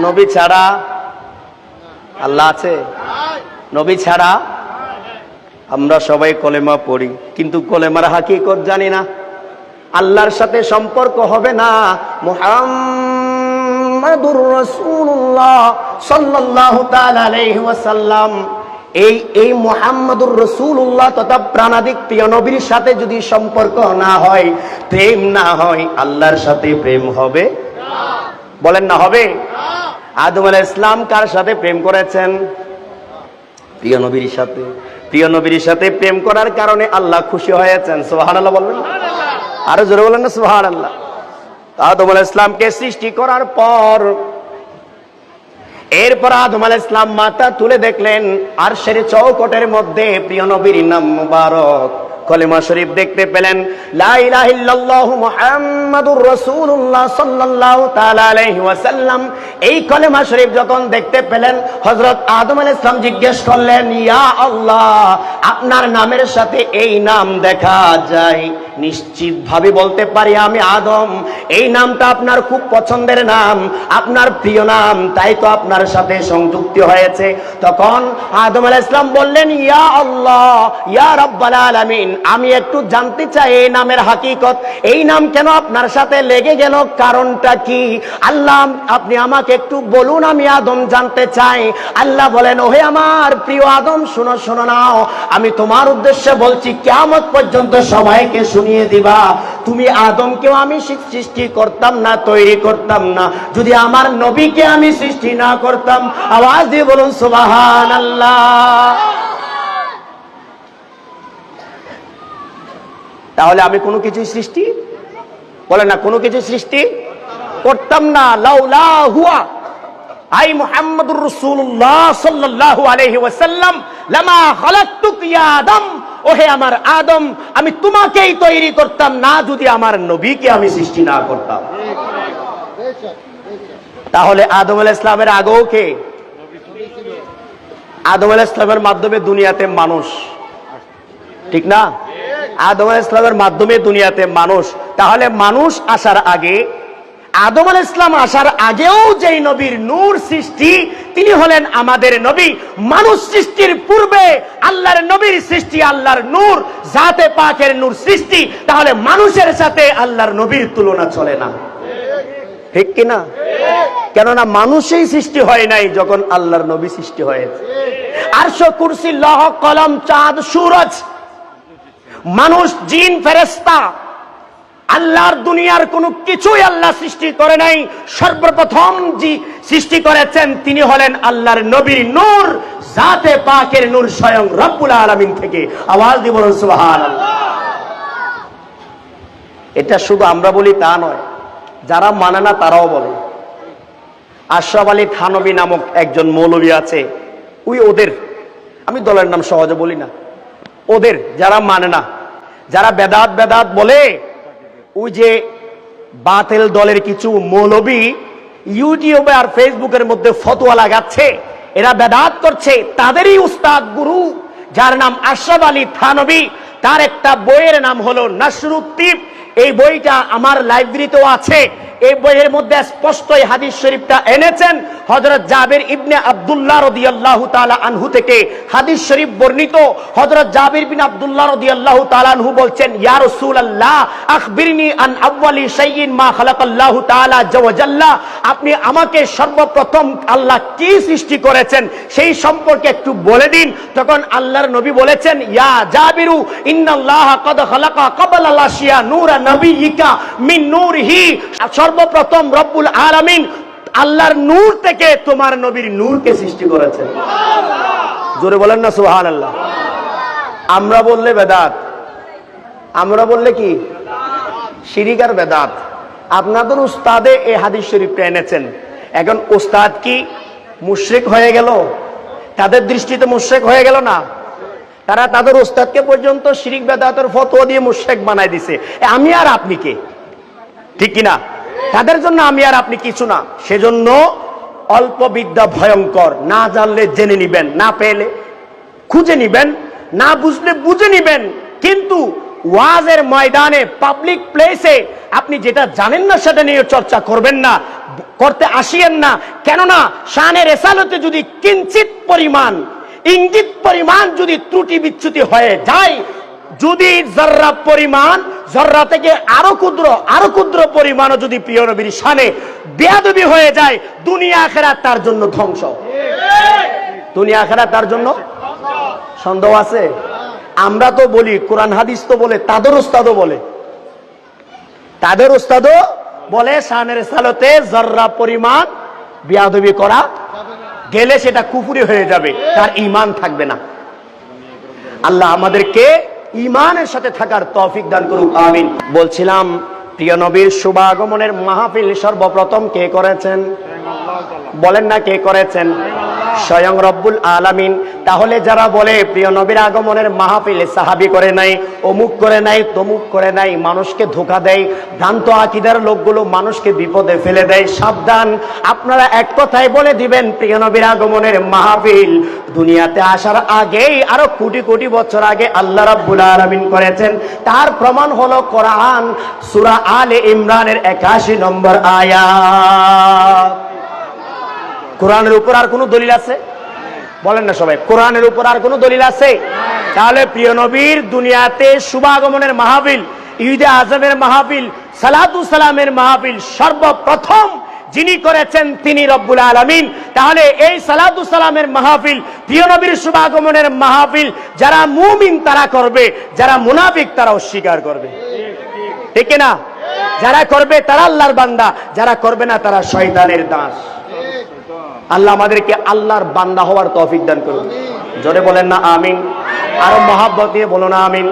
নবী ছাড়া আল্লাহ আছে? নবী ছাড়া আমরা সবাই কলেমা পড়ি, কিন্তু কলেমার হাকিকত জানি না। আল্লাহর সাথে সম্পর্ক হবে না মুহাম্মাদুর রাসূলুল্লাহ সাল্লাল্লাহু তাআলা আলাইহি ওয়াসাল্লাম, এই মুহাম্মাদুর রাসূলুল্লাহ তথা প্রাণাদিক প্রিয় নবীর সাথে যদি সম্পর্ক না হয়, প্রেম না হয়, আল্লাহর সাথে প্রেম হবে না। বলেন না হবে? আদম আলাইহিস সালাম কার সাথে প্রেম করেছেন? প্রিয় নবীর সাথে। প্রিয় নবীর সাথে প্রেম করার কারণে আল্লাহ খুশি হয়েছেন। সুবহানাল্লাহ বলবেন? আরো জোরে বলেন না সুবহানাল্লাহ। আদম আলাইহিস সালামকে সৃষ্টি করার পর এরপর আদম আলাইহিস সালাম মাথা তুলে দেখলেন আরশের চৌকটের মধ্যে প্রিয় নবীর নাম মুবারক কলেমা শরীফ দেখতে পেলেন, লা ইলাহা ইল্লাল্লাহু মুহাম্মাদুর রাসূলুল্লাহ সাল্লাল্লাহু তাআলা আলাইহি ওয়াসাল্লাম। এই কলেমা শরীফ যখন দেখতে পেলেন, হযরত আদম আলাইহিস সালাম জিজ্ঞেস করলেন, ইয়া আল্লাহ, আপনার নামের সাথে এই নাম দেখা যায়, নিশ্চিতভাবে বলতে পারি আমি আদম, এই নামটা আপনার খুব পছন্দের নাম, আপনার প্রিয় নাম, তাই তো আপনার সাথে সংযুক্তি হয়েছে। তখন আদম আলাইহিস সালাম বললেন, ইয়া আল্লাহ, ইয়া রাব্বাল আলামিন, আমি একটু জানতে চাই এই নামের হাকিকত, এই নাম কেন আপনার সাথে লেগে গেল, কারণটা কি? আল্লাহ আপনি আমাকে একটু বলুন, আমি আদম জানতে চাই। আল্লাহ বলেন, ওহে আমার প্রিয় আদম, শুনো শুনো নাও, আমি তোমার উদ্দেশ্যে বলছি, কিয়ামত পর্যন্ত সবাইকে শুনিয়ে দিবা, তুমি আদমকেও আমি সৃষ্টি করতাম না, তৈরি করতাম না, যদি আমার নবীকে আমি সৃষ্টি না করতাম। আওয়াজ দিয়ে বলুন সুবহানাল্লাহ। তাহলে আমি কোনো কিছু সৃষ্টি বলে না, কোনো কিছু সৃষ্টি করতাম না। লাউলা হুয়া আই মুহাম্মাদুর রাসূলুল্লাহ সাল্লাল্লাহু আলাইহি ওয়াসাল্লাম লামা খালাকতুক ইয়া আদম, ওহে আমার আদম, আমি তোমাকেই তৈরি করতাম না যদি আমার নবীকে আমি সৃষ্টি না করতাম। তাহলে আদম আলাইহিস সালামের আগেও কে? আদম আলাইহিস সালামের মাধ্যমে দুনিয়াতে মানুষ, ঠিক না? আদম আলাইহিস সালামের মাধ্যমে দুনিয়াতে মানুষ। তাহলে মানুষ আসার আগে, আদম আলাইহিস সালাম আসার আগেও যেই নবীর নূর সৃষ্টি, তিনি হলেন আমাদের নবী। মানুষ সৃষ্টির পূর্বে আল্লাহর নবীর সৃষ্টি, আল্লাহর নূর, জাতে পাকের নূর সৃষ্টি। তাহলে মানুষের সাথে আল্লাহর নবীর তুলনা চলে না, ঠিক কিনা? কেননা মানুষই সৃষ্টি হয় নাই যখন আল্লাহর নবী সৃষ্টি হয়েছে। আরশ, কুরসি, লৌহ, কলম, চাঁদ, সূরজ, মানুষ, জিন, ফেরেশতা, আল্লাহর দুনিয়ার কোনো কিছুই আল্লাহ সৃষ্টি করে নাই। সর্বপ্রথম যে সৃষ্টি করেছেন তিনি হলেন আল্লাহর নবীর নূর, জাতে পাকের নূর, স্বয়ং রব্বুল আলামিন থেকে। আওয়াজ দিয়ে বলুন সুবহানাল্লাহ। এটা শুধু আমরা বলি তা নয়, যারা মানে না তারাও বলে। আশরাফ আলী থানভী নামক একজন মৌলভী আছে, ওদের, আমি দলের নাম সহজে বলি না, ওদের যারা মানে না, যারা বেদাত বেদাত বলে, ওই যে বাতিল দলের কিছু মৌলভী ইউটিউবে আর ফেসবুকের মধ্যে ফতোয়া লাগাচ্ছে, এরা বেদাত করছে, তাদেরই উস্তাদ গুরু যার নাম আশরাফ আলী থানভী, তার একটা বইয়ের নাম হলো নাসরুত্তিব। এই বইটা আমার লাইব্রেরিতেও আছে। এই বইয়ের মধ্যে স্পষ্টই হাদিস শরীফটা এনেছেন। হযরত জাবির ইবনে আব্দুল্লাহ রাদিয়াল্লাহু তাআলা আনহু থেকে হাদিস শরীফ বর্ণিত। হযরত জাবির বিন আব্দুল্লাহ রাদিয়াল্লাহু তাআলা আনহু বলছেন, ইয়া রাসূলুল্লাহ, আখবিরনি আন আউয়ালি শাইইন মা খালাকাল্লাহু তাআলা আযজা ওয়া জাল্লা, আপনি আমাকে সর্বপ্রথম আল্লাহ কি সৃষ্টি করেছেন সেই সম্পর্কে একটু বলে দিন। তখন আল্লাহর নবী বলেছেন, ইয়া জাবিরু, ইন্নাল্লাহা ক্বাদ খালাকা ক্বাবলা আল-আশিয়া নূরা নবিয়িকা মিন নূরিহি, সর্বপ্রথম রব্বুল আলামিন আল্লাহর নূর থেকে তোমার নবীর নূরকে সৃষ্টি করেছেন। জোরে বলেন না সুবহানাল্লাহ। আমরা বললে বেদাত, আমরা বললে কি শিরিক আর বেদাত। আপনাদের উস্তাদে এই হাদিস শরীফটা এনেছেন, এখন উস্তাদ কি মুশরিক হয়ে গেল? তাদের দৃষ্টিতে মুশরিক হয়ে গেল না? তারা তাদের উস্তাদকে পর্যন্ত শিরিক বেদাতের ফতোয়া দিয়ে মুশরিক বানায় দিছে। আমি আর আপনি কে? ঠিক কিনা? তাদের জন্য আমি আর আপনি কিছু না। সেজন্য অল্প বিদ্যা ভয়ঙ্কর, না জানলে জেনে নিবেন, না পেলে খুঁজে নিবেন, না বুঝলে বুঝে নিবেন, কিন্তু ওয়াজের ময়দানে, পাবলিক প্লেসে আপনি যেটা জানেন না সেটা নিয়ে চর্চা করবেন না। করতে আসিয়েন না। কেননা শানে রেসালতে যদি কিঞ্চিত পরিমাণ, ইঙ্গিত পরিমাণ যদি ত্রুটি বিচ্যুতি হয়ে যায়, যদি জর্রা পরিমাণ, জর্রা থেকে আরো ক্ষুদ্র পরিমাণও যদি প্রিয় নবীর শানে বেয়াদবি হয়ে যায়, দুনিয়া আখিরাত তার জন্য ধ্বংস। দুনিয়া আখিরাত তার জন্য সন্দেহ আছে? আমরা তো বলি, কোরআন হাদিস তো বলে, তাদের উস্তাদও বলে, শানে রেসালতে জর্রা পরিমাণ বেয়াদবি করা গেলে সেটা কুফরি হয়ে যাবে, তার ঈমান থাকবে না। আল্লাহ আমাদেরকে ঈমানের সাথে থাকার তৌফিক দান করুক, আমিন। বলছিলাম প্রিয় নবীর শুভাগমনের মাহফিল সর্বপ্রথম কে করেছেন? বলেন না কে করেছেন? স্বয়ং রব্বুল আলামিন। তাহলে যারা বলে প্রিয় নবীর আগমনের মাহফিল সাহাবী করে নাই, অমুক করে নাই, তমুক করে নাই, মানুষকে ধোঁকা দেয়, ভ্রান্ত আকীদার লোকগুলো মানুষকে বিপদে ফেলে দেয়, সাবধান। আপনারা এক কথায় বলে দিবেন প্রিয় নবীর আগমনের মাহফিল দুনিয়াতে আসার আগেই, আরো কোটি কোটি বছর আগে আল্লাহ রাব্বুল আলামিন করেছেন। তার প্রমাণ হলো কোরআন, সূরা আলে ইমরানের 81 নম্বর আয়াত। কোরআনের উপর আর কোন দলিল আছে? বলেন না সবাই, কোরআনের উপর আর কোন দলিল আছে? তাহলে প্রিয় নবীর দুনিয়াতে শুভাগমনের মাহফিল, ঈদে আজমের মাহফিল, সালাতু সালামের মাহফিল সর্বপ্রথম যিনি করেছেন তিনি রব্বুল আলামিন। তাহলে এই সালাতু সালামের মাহফিল, প্রিয় নবীর শুভাগমনের মাহফিল যারা মুমিন তারা করবে, যারা মুনাফিক তারা অস্বীকার করবে, ঠিক না? যারা করবে তারা আল্লাহর বান্দা, যারা করবে না তারা শয়তানের দাস। আল্লাহ আমাদেরকে আল্লাহর বান্দা হওয়ার তৌফিক দান করুন। জোরে বলেন না আমিন, আরো মহাব্বত দিয়ে বলো না আমিন।